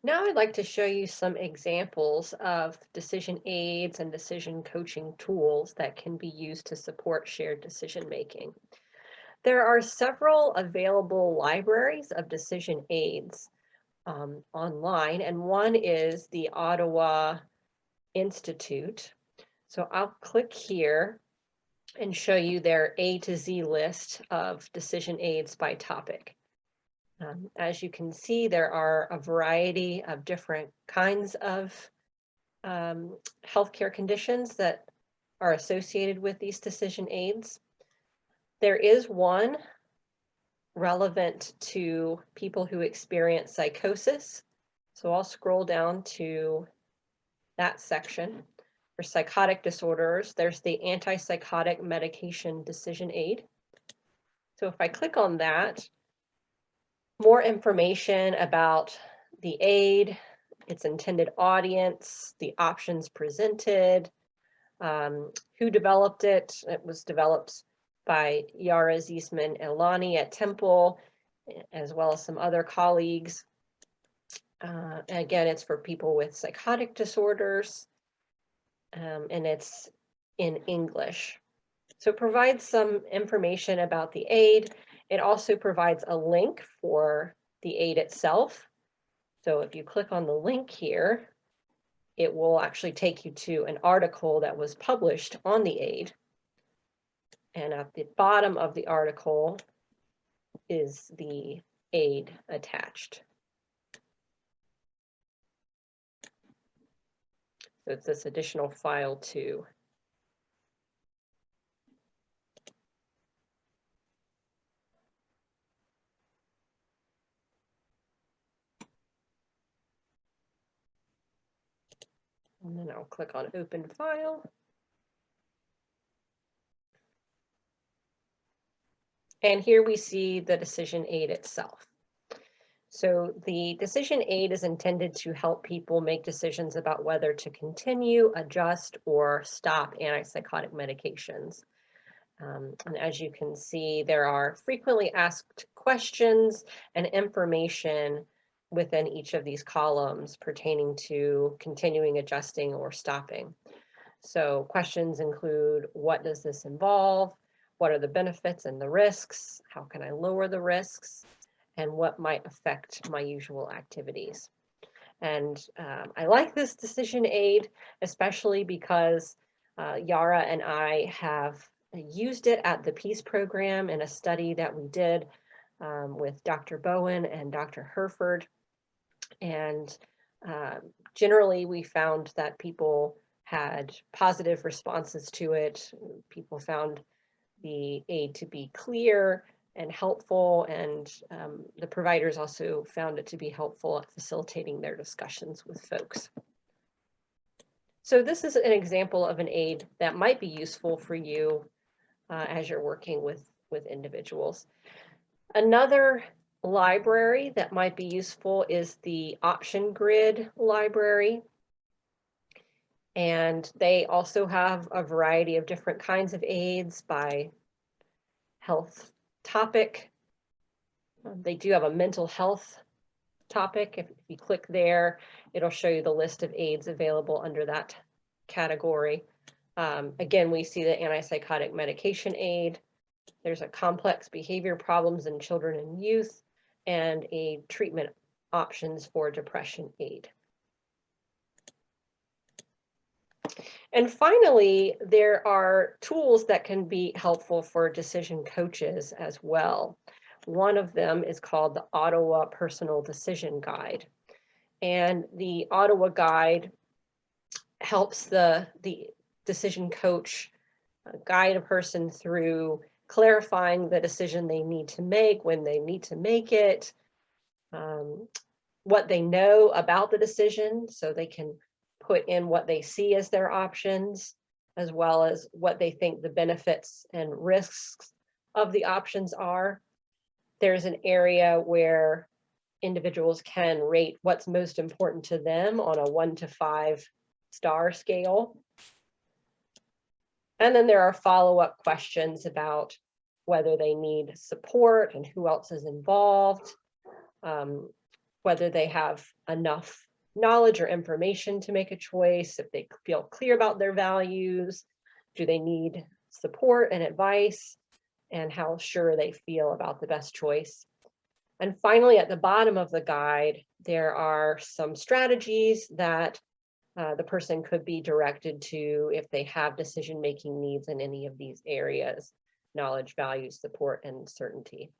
Now I'd like to show you some examples of decision aids and decision coaching tools that can be used to support shared decision making. There are several available libraries of decision aids online, and one is the Ottawa Institute. So I'll click here and show you their A to Z list of decision aids by topic. As you can see, there are a variety of different kinds of healthcare conditions that are associated with these decision aids. There is one relevant to people who experience psychosis. So I'll scroll down to that section. For psychotic disorders, there's the antipsychotic medication decision aid. So if I click on that, more information about the aid, its intended audience, the options presented, who developed it. It was developed by Yara Ziesman Elani at Temple, as well as some other colleagues. Again, it's for people with psychotic disorders, and it's in English. So it provides some information about the aid. It also provides a link for the aid itself. So if you click on the link here, it will actually take you to an article that was published on the aid. And at the bottom of the article is the aid attached. So it's this additional file too. And then I'll click on Open File. And here we see the decision aid itself. So the decision aid is intended to help people make decisions about whether to continue, adjust, or stop antipsychotic medications. And as you can see, there are frequently asked questions and information within each of these columns pertaining to continuing, adjusting, or stopping. So questions include, what does this involve? What are the benefits and the risks? How can I lower the risks? And what might affect my usual activities? And I like this decision aid, especially because Yara and I have used it at the Peace Program in a study that we did with Dr. Bowen and Dr. Herford. And generally, we found that people had positive responses to it. People found the aid to be clear and helpful, and the providers also found it to be helpful at facilitating their discussions with folks. So this is an example of an aid that might be useful for you as you're working with individuals. Another library that might be useful is the Option Grid library. And they also have a variety of different kinds of aids by health topic. They do have a mental health topic. If you click there, it'll show you the list of aids available under that category. Again, we see the antipsychotic medication aid. There's a complex behavior problems in children and youth, and a treatment options for depression aid. And finally, there are tools that can be helpful for decision coaches as well. One of them is called the Ottawa Personal Decision Guide. And the Ottawa Guide helps the decision coach guide a person through clarifying the decision they need to make, when they need to make it, what they know about the decision, so they can put in what they see as their options, as well as what they think the benefits and risks of the options are. There's an area where individuals can rate what's most important to them on a 1 to 5 star scale. And then there are follow-up questions about whether they need support and who else is involved. whether they have enough knowledge or information to make a choice, if they feel clear about their values, do they need support and advice, and how sure they feel about the best choice. And finally, at the bottom of the guide, there are some strategies that the person could be directed to if they have decision-making needs in any of these areas: knowledge, values, support, and certainty.